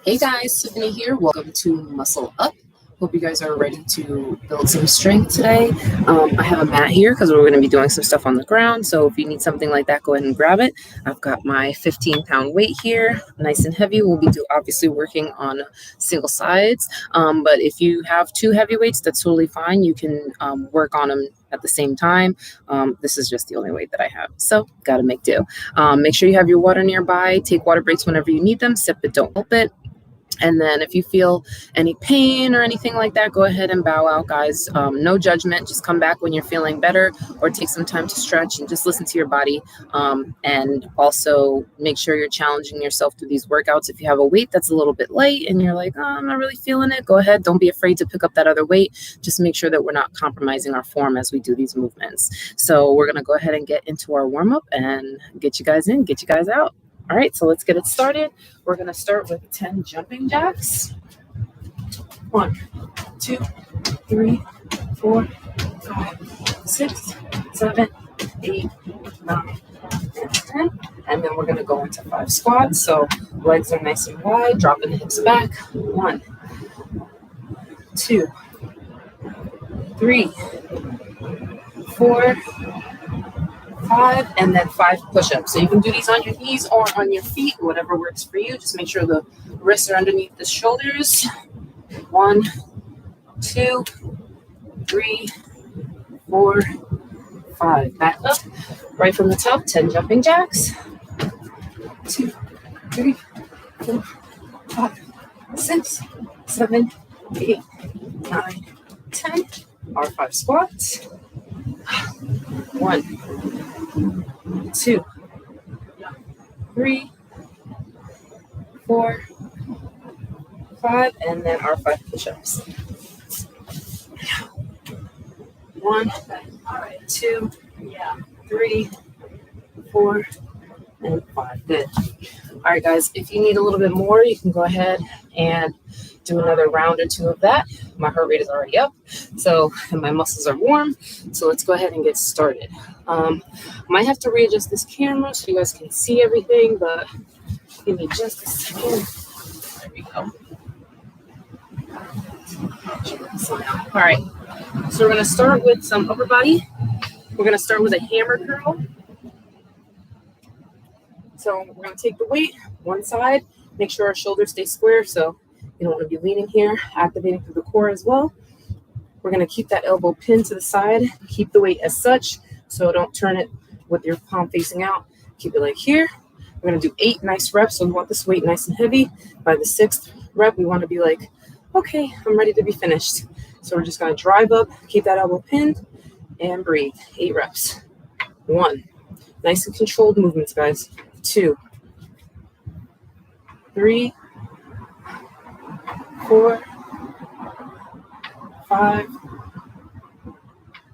Hey guys, Tiffany here. Welcome to Muscle Up. Hope you guys are ready to build some strength today. I have a mat here because we're going to be doing some stuff on the ground. So if you need something like that, go ahead and grab it. I've got my 15-pound weight here, nice and heavy. We'll be obviously working on single sides. But if you have two heavy weights, that's totally fine. You can work on them at the same time. This is just the only weight that I have. So got to make do. Make sure you have your water nearby. Take water breaks whenever you need them. Sip it, don't gulp it. And then if you feel any pain or anything like that, go ahead and bow out, guys. No judgment. Just come back when you're feeling better or take some time to stretch and just listen to your body. And also make sure you're challenging yourself through these workouts. If you have a weight that's a little bit light and you're like, oh, I'm not really feeling it, go ahead. Don't be afraid to pick up that other weight. Just make sure that we're not compromising our form as we do these movements. So we're going to go ahead and get into our warm-up and get you guys in, get you guys out. All right, so let's get it started. We're going to start with 10 jumping jacks. 1, 2, 3, 4, 5, 6, 7, 8, 9, and 10. And then we're going to go into 5 squats. So legs are nice and wide, dropping the hips back. 1, 2, 3, 4, 5, and then 5 push-ups. So you can do these on your knees or on your feet, whatever works for you. Just make sure the wrists are underneath the shoulders. 1, 2, 3, 4, 5. Back up. Right from the top, 10 jumping jacks. 2, 3, 4, 5, 6, 7, 8, 9, 10. Our 5 squats. 1, 2, 3, 4, 5, and then our 5 push-ups. 1, 2, 3, 4, and 5. Good. All right, guys, if you need a little bit more, you can go ahead and do another round or 2 of that. My heart rate is already up, and my muscles are warm. So let's go ahead and get started. Might have to readjust this camera so you guys can see everything, but give me just a second. There we go. All right, so we're going to start with some upper body. We're going to start with a hammer curl. So we're going to take the weight one side, make sure our shoulders stay square, so you don't want to be leaning here, activating through the core as well. We're going to keep that elbow pinned to the side, keep the weight as such, so don't turn it with your palm facing out. Keep it like here. We're going to do 8 nice reps, so we want this weight nice and heavy. By the 6th rep, we want to be like, okay, I'm ready to be finished. So we're just going to drive up, keep that elbow pinned, and breathe. 8 reps. 1. Nice and controlled movements, guys. 2, 3, 4, 5,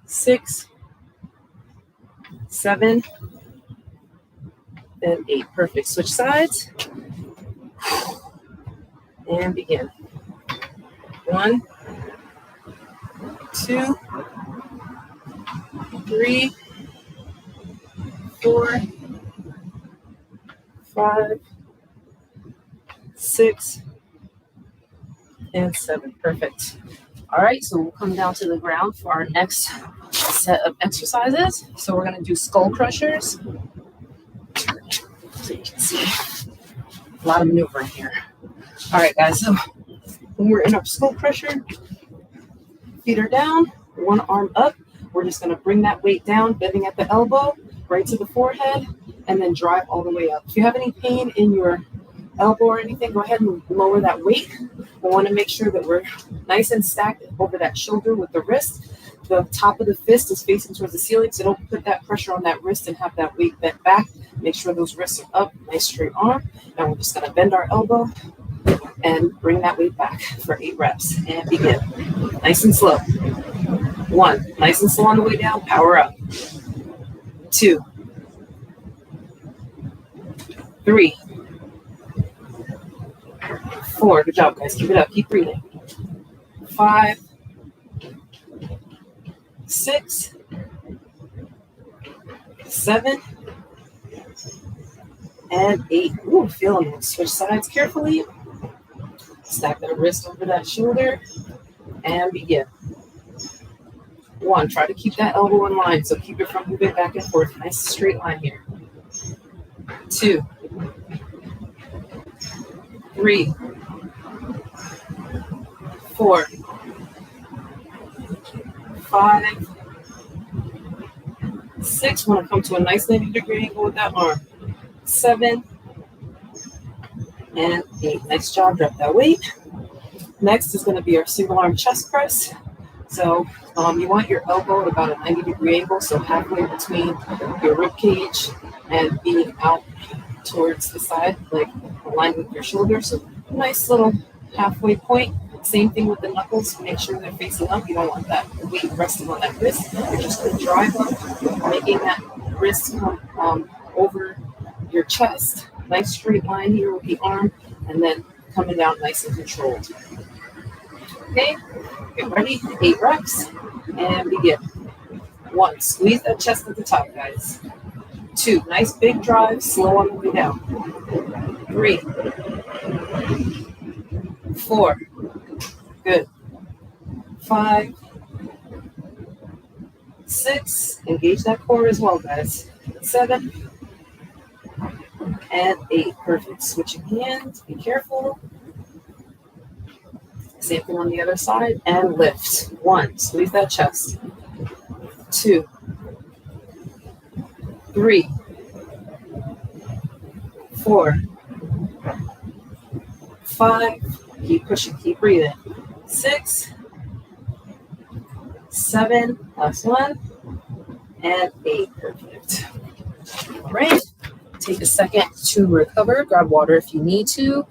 6, 7, and 8. Perfect. Switch sides. And begin. 1, 2, 3, 4, 5, 6, and 7. Perfect. All right, so we'll come down to the ground for our next set of exercises. So we're going to do skull crushers. So you can see a lot of maneuvering here. All right, guys, so when we're in our skull crusher, feet are down, one arm up. We're just going to bring that weight down, bending at the elbow, right to the forehead, and then drive all the way up. If you have any pain in your elbow or anything, go ahead and lower that weight. We want to make sure that we're nice and stacked over that shoulder with the wrist. The top of the fist is facing towards the ceiling, so don't put that pressure on that wrist and have that weight bent back. Make sure those wrists are up, nice straight arm. And we're just going to bend our elbow and bring that weight back for 8 reps. And begin. Nice and slow. 1, nice and slow on the way down, power up. 2, 3, 4, good job, guys. Keep it up. Keep breathing. 5, 6, 7, and 8. Ooh, feeling it. Switch sides carefully. Stack that wrist over that shoulder and begin. 1, try to keep that elbow in line, so keep it from moving back and forth. Nice straight line here. 2, 3, 4, 5, 6. Want to come to a nice 90-degree angle with that arm. 7, and 8. Nice job. Drop that weight. Next is going to be our single arm chest press. So you want your elbow at about a 90-degree angle, so halfway between your rib cage and being out towards the side, like aligned with your shoulder. So nice little halfway point. Same thing with the knuckles. Make sure they're facing up. You don't want that weight resting on that wrist. You're just going to drive up, making that wrist come over your chest. Nice straight line here with the arm, and then coming down nice and controlled. Okay, get ready. 8 reps, and begin. 1, squeeze that chest at the top, guys. 2, nice big drive, slow on the way down. 3, 4, good. 5, 6, engage that core as well, guys. 7, and 8, perfect. Switching hands, be careful. Same thing on the other side, and lift. 1, squeeze that chest. 2, 3, 4, 5, keep pushing, keep breathing. 6, 7, last one, and 8, perfect. All right, take a second to recover, grab water if you need to.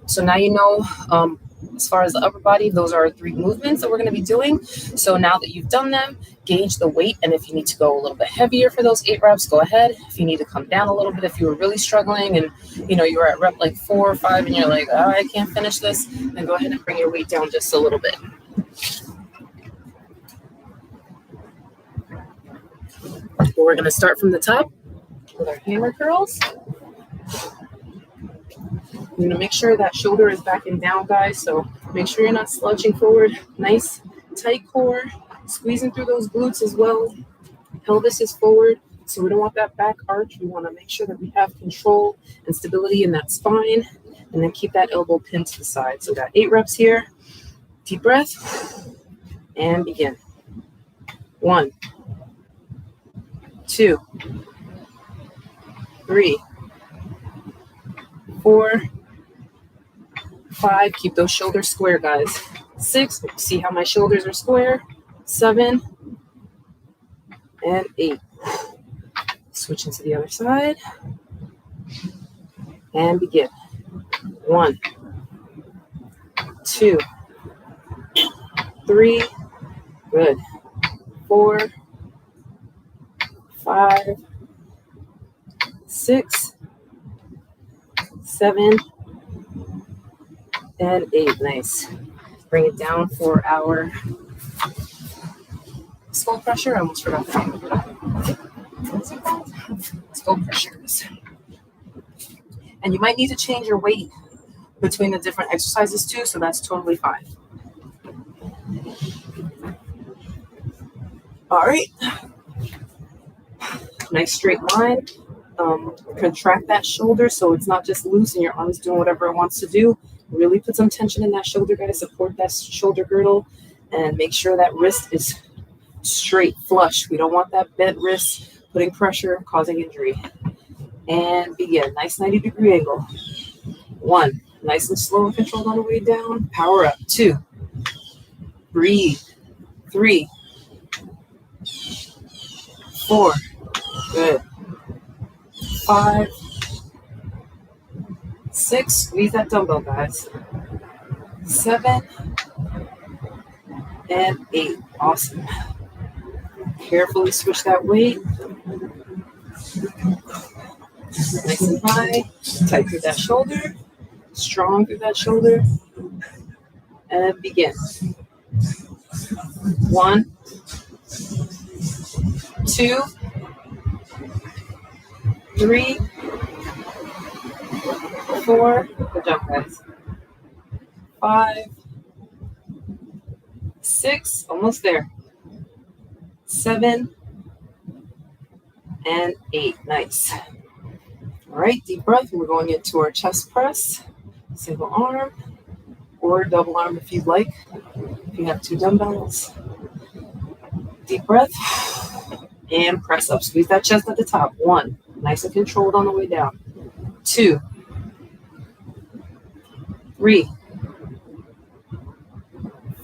So now you know, as far as the upper body, those are 3 movements that we're going to be doing. So now that you've done them, gauge the weight, and if you need to go a little bit heavier for those 8 reps, go ahead. If you need to come down a little bit, if you were really struggling and you were at rep like 4 or 5 and you're like, oh, I can't finish this, then go ahead and bring your weight down just a little bit. Well, we're going to start from the top with our hammer curls. You're going to make sure that shoulder is backing down, guys. So make sure you're not slouching forward. Nice, tight core, squeezing through those glutes as well. Pelvis is forward, so we don't want that back arch. We want to make sure that we have control and stability in that spine, and then keep that elbow pinned to the side. So we got 8 reps here. Deep breath, and begin. 1, 2, 3, 4, 5, keep those shoulders square, guys. 6, see how my shoulders are square. 7, and 8. Switching to the other side. And begin. 1, 2, 3, good. 4, 5, 6, 7, and 8. Nice. Bring it down for our skull pressure. I almost forgot the name of it. What's it called? Skull pressures. And you might need to change your weight between the different exercises too, so that's totally fine. All right. Nice straight line. Contract that shoulder so it's not just loose and your arm's doing whatever it wants to do. Really put some tension in that shoulder, guys. Support that shoulder girdle and make sure that wrist is straight, flush. We don't want that bent wrist putting pressure, causing injury. And begin. Nice 90-degree angle. 1, nice and slow and controlled on the way down. Power up. 2, breathe. 3, 4, good. 5, 6, squeeze that dumbbell, guys. 7, and 8. Awesome. Carefully switch that weight. Nice and high. Tight through that shoulder. Strong through that shoulder. And begin. 1, 2, 3, 4, good job, guys. 5, 6, almost there. 7, and 8, nice. All right, deep breath. We're going into our chest press, single arm or double arm if you'd like. If you have 2 dumbbells. Deep breath and press up. Squeeze that chest at the top. 1, nice and controlled on the way down. 2, 3,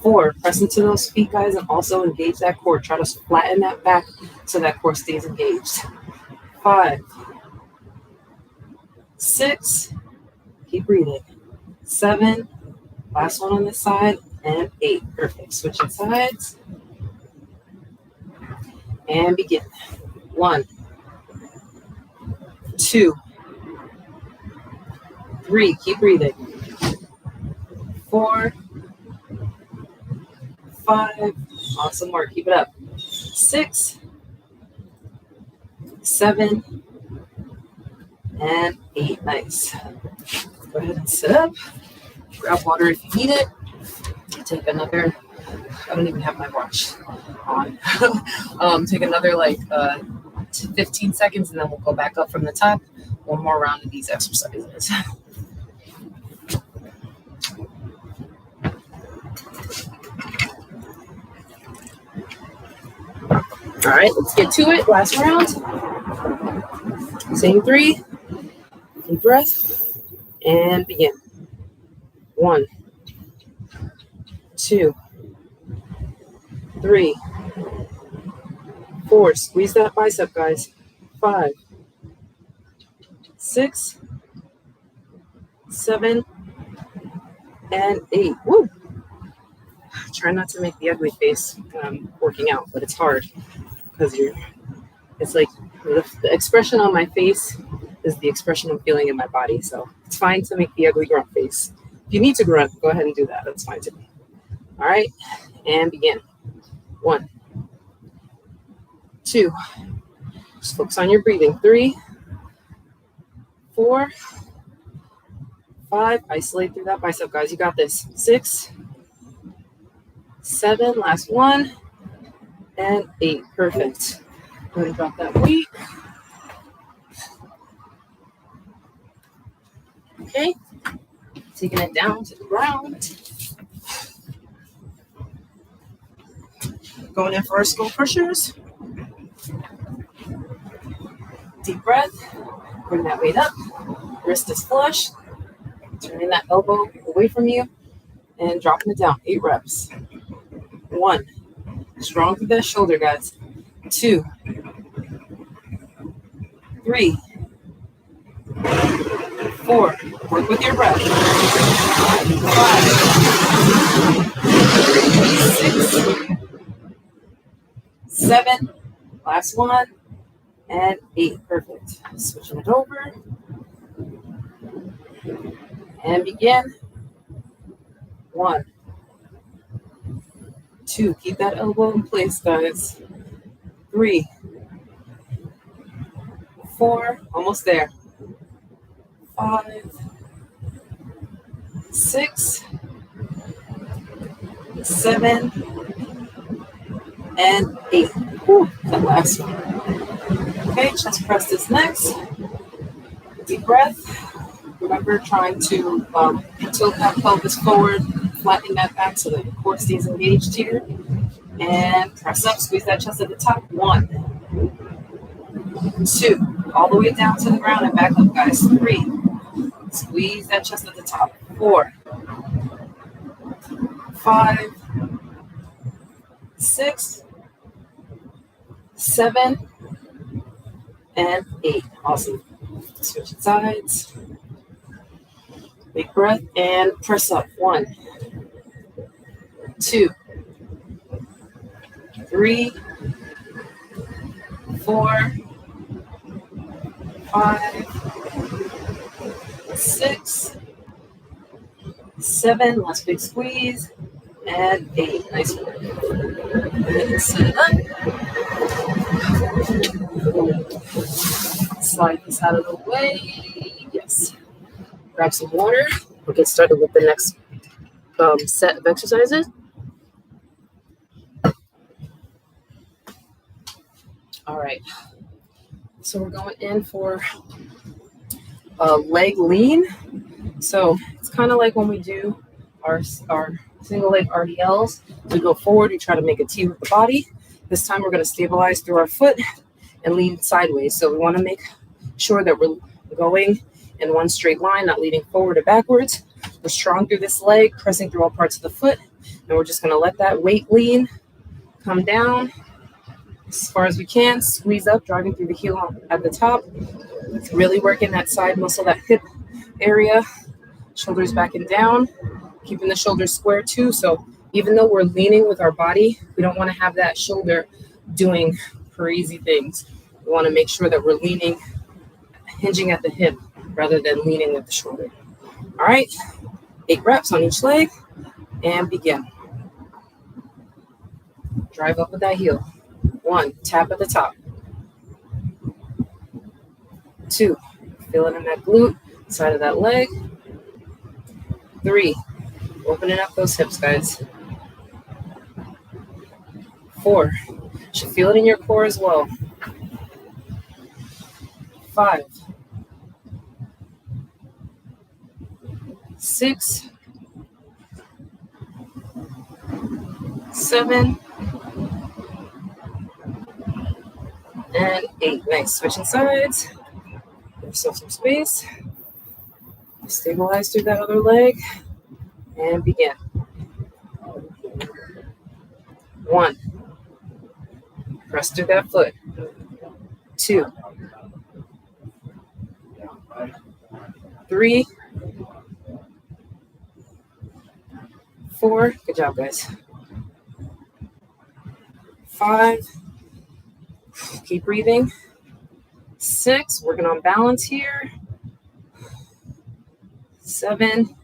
4, press into those feet, guys, and also engage that core. Try to flatten that back so that core stays engaged. 5, 6, keep breathing. 7, last one on this side, and 8. Perfect. Switching sides. And begin. 1, 2, 3, keep breathing. 4, 5, awesome work, keep it up. 6, 7, and 8, nice. Go ahead and sit up. Grab water if you need it. Take another, I don't even have my watch on. Take another 15 seconds and then we'll go back up from the top. One more round of these exercises. All right, let's get to it. Last round. Same 3. Deep breath. And begin. 1, 2, 3, 4. Squeeze that bicep, guys. 5, 6, 7, and 8. Woo! Try not to make the ugly face when I'm working out, but it's hard because it's like the expression on my face is the expression I'm feeling in my body. So it's fine to make the ugly grunt face. If you need to grunt, go ahead and do that. That's fine too. All right, and begin. 1, 2, just focus on your breathing. 3, 4, 5, isolate through that bicep, guys. You got this. 6, 7, last one, and 8. Perfect. Go ahead and drop that weight. Okay, taking it down to the ground. Going in for our skull pushers. Deep breath. Bring that weight up. Wrist is flush. Turning that elbow away from you and dropping it down. 8 reps. 1. Strong through that shoulder, guys. 2, 3, 4. Work with your breath. 5, 6, 7. Last one. And 8. Perfect. Switching it over. And begin. 1, 2. Keep that elbow in place, guys. 3, 4. Almost there. 5, 6, 7, and 8. Whew, the last one. Okay, chest press is next. Deep breath. Remember trying to tilt that pelvis forward, flattening that back so that your core stays engaged here. And press up, squeeze that chest at the top. 1, 2, all the way down to the ground and back up, guys. 3, squeeze that chest at the top. 4, 5, 6, 7, and 8. Awesome. Switch sides. Big breath and press up. 1, 2, 3, 4, 5, 6, 7. Last big squeeze. And 8. Nice work. And set it up. Slide this out of the way. Yes. grab some water. We'll get started with the next set of exercises. All right. So we're going in for a leg lean. So it's kind of like when we do our single leg RDLs. We go forward, we try to make a T with the body. This time we're going to stabilize through our foot and lean sideways. So we want to make sure that we're going in one straight line, not leaning forward or backwards. We're strong through this leg, pressing through all parts of the foot. And we're just going to let that weight lean come down as far as we can. Squeeze up, driving through the heel at the top. Really working that side muscle, that hip area. Shoulders back and down. Keeping the shoulders square too. So even though we're leaning with our body, we don't want to have that shoulder doing crazy things. We want to make sure that we're leaning, hinging at the hip rather than leaning with the shoulder. All right, 8 reps on each leg and begin. Drive up with that heel. 1, tap at the top. 2, feel it in that glute, side of that leg. 3, opening up those hips, guys. 4, should feel it in your core as well. 5, 6, 7, and 8. Nice. Switching sides. Give yourself some space. Stabilize through that other leg. And begin. 1. Press through that foot. 2. 3. 4. Good job, guys. 5. Keep breathing. 6. Working on balance here. 7.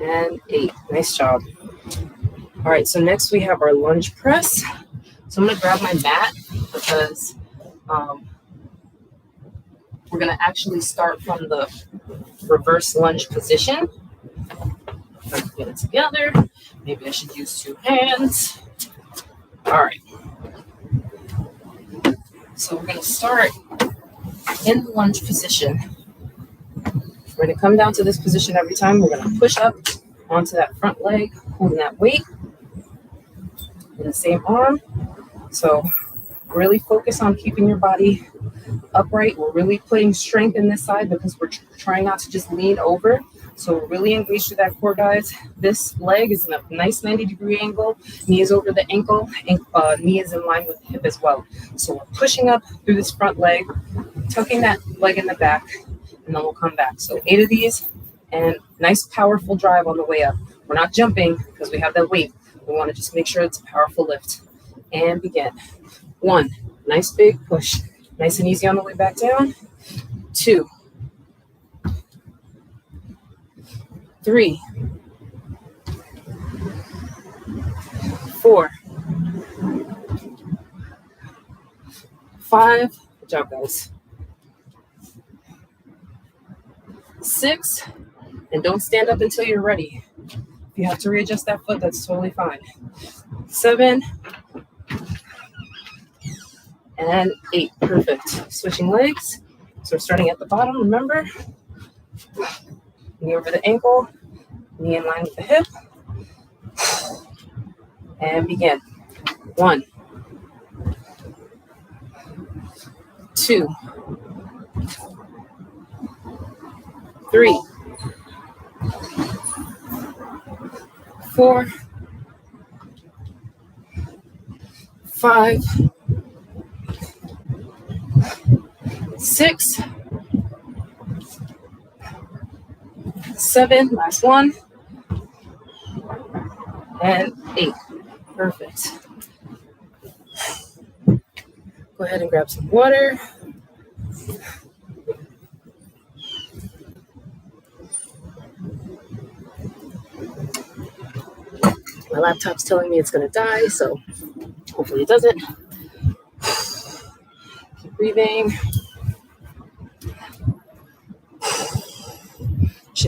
And 8. Nice job. All right, so next we have our lunge press. So I'm going to grab my mat because we're going to actually start from the reverse lunge position. Let's get it together. Maybe I should use 2 hands. All right. So we're going to start in the lunge position. We're going to come down to this position every time. We're going to push up onto that front leg, holding that weight in the same arm. So really focus on keeping your body upright. We're really putting strength in this side because we're trying not to just lean over. So we're really engaged through that core, guys. This leg is in a nice 90-degree angle. Knee is over the ankle. And, knee is in line with the hip as well. So we're pushing up through this front leg, tucking that leg in the back, and then we'll come back. So 8 of these, and nice powerful drive on the way up. We're not jumping because we have that weight. We want to just make sure it's a powerful lift. And begin. 1, nice big push. Nice and easy on the way back down. 2, 3, 4, 5. Good job, guys. 6, and don't stand up until you're ready. If you have to readjust that foot, that's totally fine. 7, and 8. Perfect. Switching legs. So we're starting at the bottom, remember? Knee over the ankle, knee in line with the hip. And begin. 1, 2, 3, 4, 5, 6, 7, last one, and 8. Perfect. Go ahead and grab some water. My laptop's telling me it's going to die, so hopefully it doesn't. Keep breathing.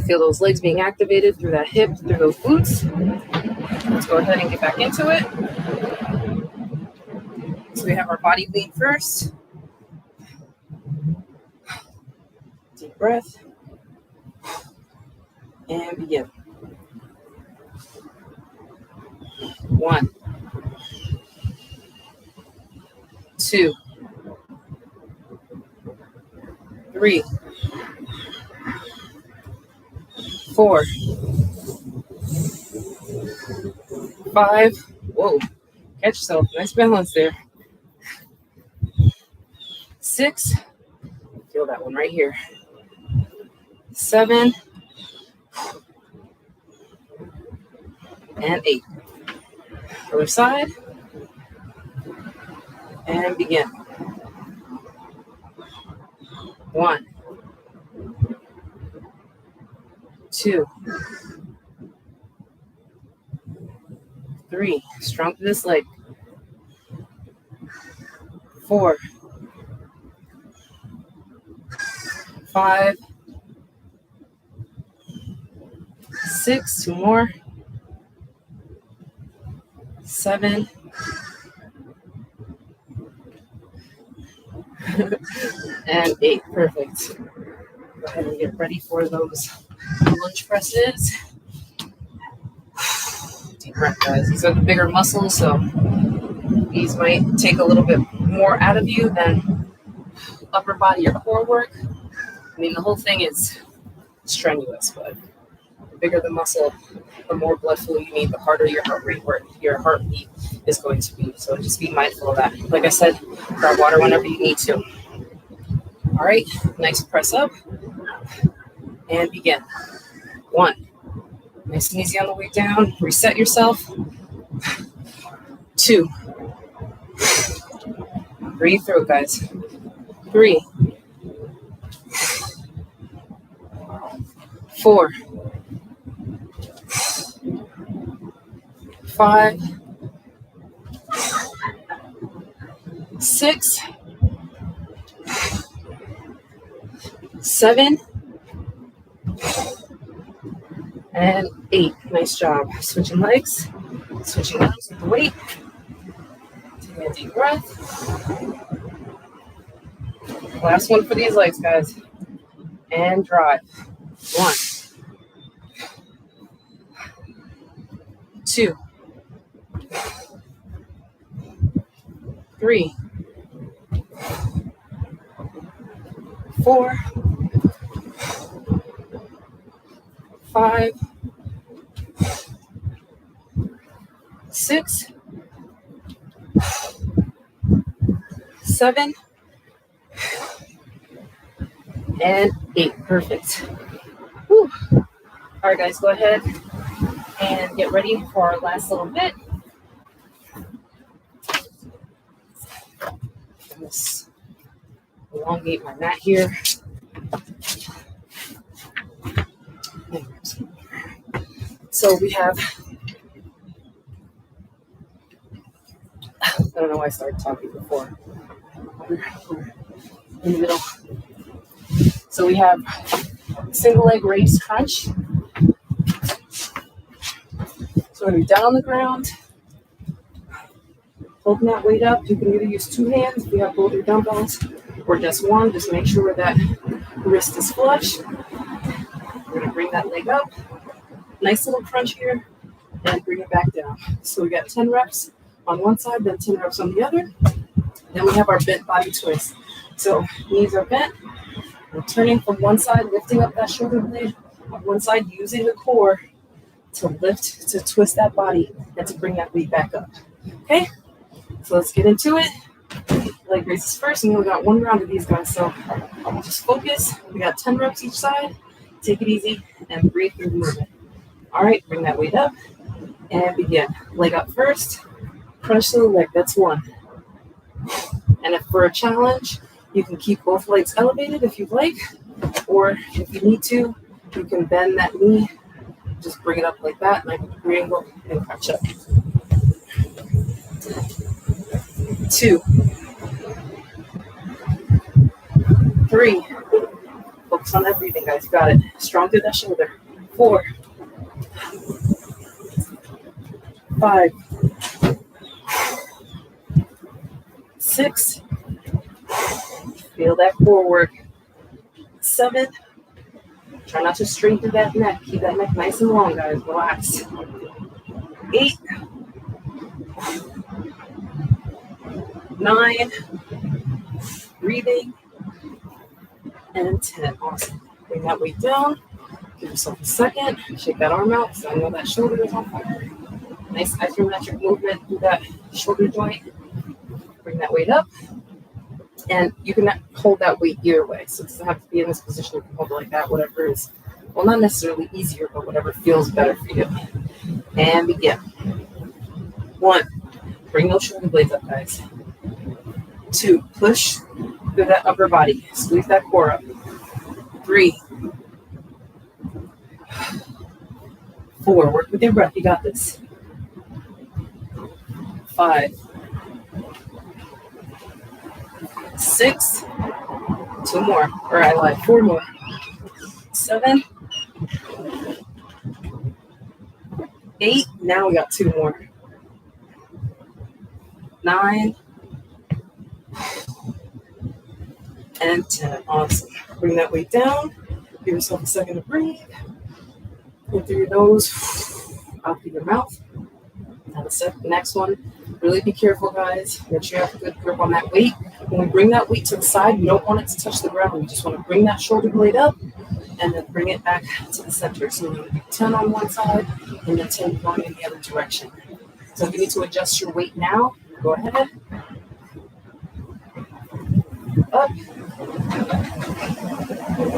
Feel those legs being activated through that hip, through those glutes. Let's go ahead and get back into it. So we have our body weight first. Deep breath. And begin. 1, 2, 3, 4, 5. Whoa, catch yourself. Nice balance there. 6. Feel that one right here. 7. And 8. Other side. And begin. 1, 2, 3. Strong to this leg. 4, 5, 6. 2 more. 7. And 8. Perfect. Go ahead and get ready for those lunge presses. Deep breath, guys. These are the bigger muscles, so these might take a little bit more out of you than upper body or core work. I mean, the whole thing is strenuous, but the bigger the muscle, the more blood flow you need, the harder your heartbeat is going to be. So just be mindful of that. Like I said, grab water whenever you need to. All right, nice press up and begin. 1, nice and easy on the way down. Reset yourself. 2, breathe through it, guys. 3, 4, 5, 6, 7, and 8. Nice job. Switching legs, switching arms with the weight. Taking a deep breath. Last one for these legs, guys. And drive. 1, 2, 3, 4, 5, 6, 7, and 8. Perfect. Whew. All right, guys, go ahead and get ready for our last little bit. Let's elongate my mat here. So we have, I don't know why I started talking before. We're in the middle. So we have single leg raise crunch. So we're going to be down on the ground, holding that weight up. You can either use 2 hands if you have both your dumbbells, or just one. Just make sure that wrist is flush. We're going to bring that leg up. Nice little crunch here, and bring it back down. So we got 10 reps on one side, then 10 reps on the other. Then we have our bent body twist. So knees are bent. We're turning from one side, lifting up that shoulder blade on one side, using the core to lift, to twist that body, and to bring that weight back up. Okay? So let's get into it. Leg raises first, and we got 1 round of these guys. So just focus. We got 10 reps each side. Take it easy and breathe through the movement. All right, bring that weight up and begin. Leg up first. Crunch to the leg. That's 1. And if for a challenge, you can keep both legs elevated if you'd like, or if you need to, you can bend that knee. Just bring it up like that, 90-degree angle, and crunch up. 2, 3. Focus on that breathing, guys. You got it. Strong through that shoulder. 4, 5, 6, feel that core work, 7, try not to strain through that neck, keep that neck nice and long, guys, relax, 8, 9, breathing, and 10, awesome. Bring that weight down, give yourself a second, shake that arm out, so I know that shoulder is on fire. Nice isometric movement through that shoulder joint. Bring that weight up. And you can hold that weight either way. So it doesn't have to be in this position. You can hold it like that, whatever is, well, not necessarily easier, but whatever feels better for you. And begin. 1, bring those shoulder blades up, guys. 2, push through that upper body. Squeeze that core up. 3, 4, work with your breath. You got this. 5, 6, 2 more, or I lied, 4 more. 7, 8, now we got 2 more. 9, and 10, awesome. Bring that weight down, give yourself a second to breathe. In through your nose, out through your mouth. Now the next one, really be careful, guys. Make sure you have a good grip on that weight. When we bring that weight to the side, we don't want it to touch the ground. We just want to bring that shoulder blade up and then bring it back to the center. So we're going to do 10 on one side and then 10 going in the other direction. So if you need to adjust your weight now, go ahead. Up.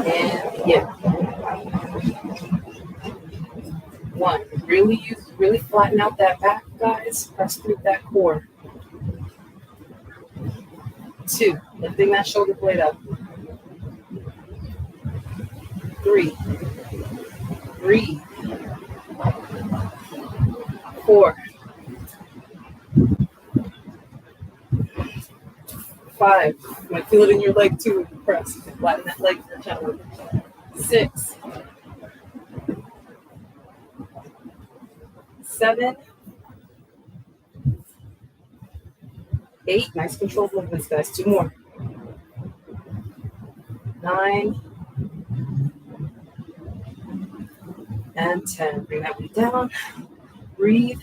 And begin. 1, really flatten out that back, guys. Press through that core. 2, lifting that shoulder blade up. 3, breathe. 4, 5, you might feel it in your leg too if you press. Flatten that leg for 10. 6, 7, 8, nice controlled movements, guys. 2 more. 9, and 10. Bring that weight down. Breathe.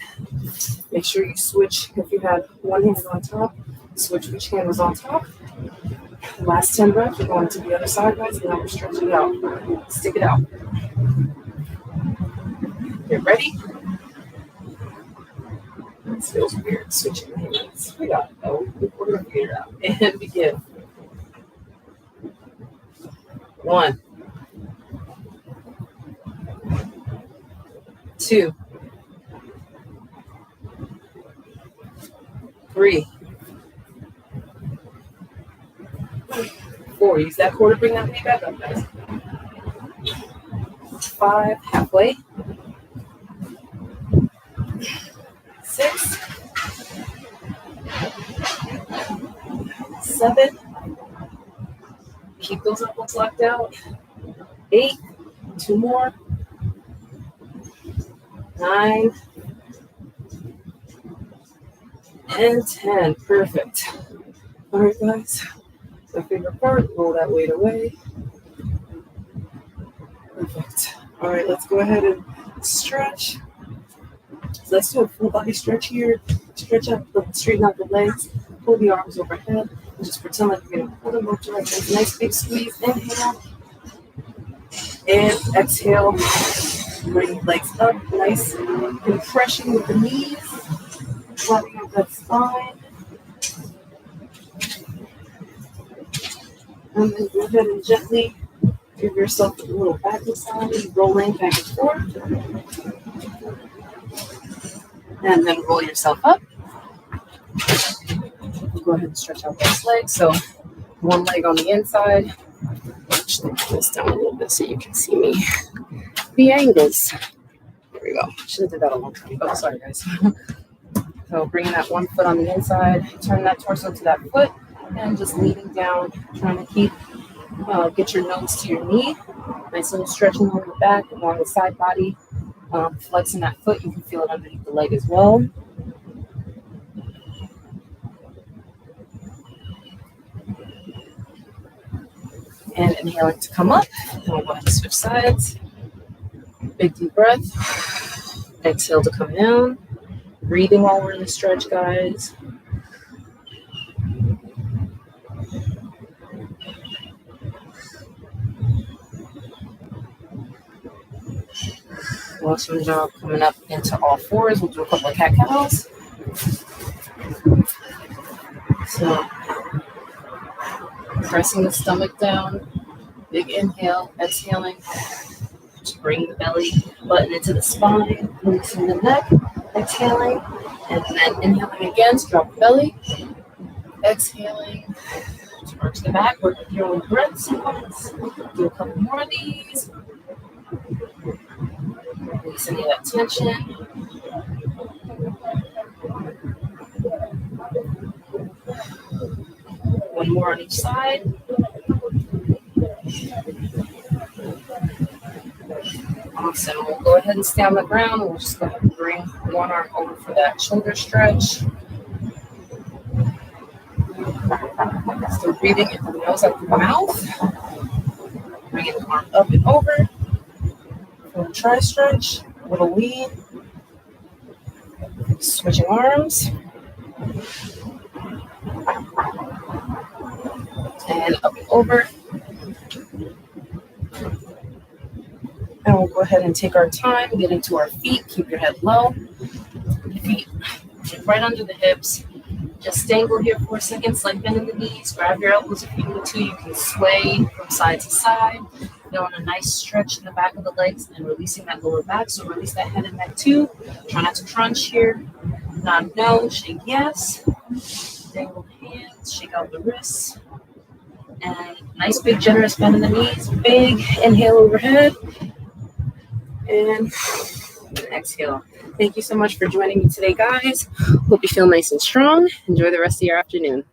Make sure you switch. If you had one hand on top, switch which hand was on top. Last 10 breaths. We're going to the other side, guys, and now we're stretching it out. Stick it out. Get ready. This feels weird, switching hands. We got it, though. We're going to figure it out. And begin. 1, 2, 3, 4. Use that core to bring that weight back up, guys. 5, halfway. 6, 7. Keep those elbows locked out. 8, 2 more. 9, and 10. Perfect. All right, guys. My favorite part, roll that weight away. Perfect. All right, let's go ahead and stretch. So let's do a full body stretch here. Stretch out, straighten out the legs, pull the arms overhead, and just pretend like you're going to pull in both directions. Nice big squeeze. Inhale. And exhale. Bring the legs up. Nice compression with the knees. Flattening out that spine. And then go ahead and gently give yourself a little back massage, rolling back and forth. And then roll yourself up. Go ahead and stretch out those legs. So one leg on the inside. Actually, put this down a little bit so you can see me. The angles. There we go. Should have did that a long time ago. Sorry, guys. So bring that one foot on the inside. Turn that torso to that foot. And just leaning down, trying to keep, get your nose to your knee. Nice little stretch along the back, along the side body. Flexing that foot, you can feel it underneath the leg as well. And inhaling to come up. And we'll go ahead and switch sides. Big deep breath. Exhale to come down. Breathing while we're in the stretch, guys. Awesome job coming up into all fours. We'll do a couple of cat-cows. So, pressing the stomach down. Big inhale, exhaling. Just bring the belly button into the spine, releasing the neck, exhaling, and then inhaling again to drop the belly. Exhaling, to arch the back, work with your own breath sequence. Do a couple more of these. Release any of that tension. One more on each side. Awesome. We'll go ahead and stay on the ground. We'll just go ahead and bring one arm over for that shoulder stretch. Still breathing in through the nose, out through the mouth. Bringing the arm up and over. Little try stretch, little lean. Switching arms. And up and over. And we'll go ahead and take our time, get into our feet, keep your head low. Feet right under the hips. Just dangle here for a second, slight bend in the knees, grab your elbows if you need to. You can sway from side to side. Feeling a nice stretch in the back of the legs and releasing that lower back. So release that head and neck too. Try not to crunch here. Nod no, shake yes. Dangle hands, shake out the wrists. And nice big generous bend in the knees. Big inhale overhead. And exhale. Thank you so much for joining me today, guys. Hope you feel nice and strong. Enjoy the rest of your afternoon.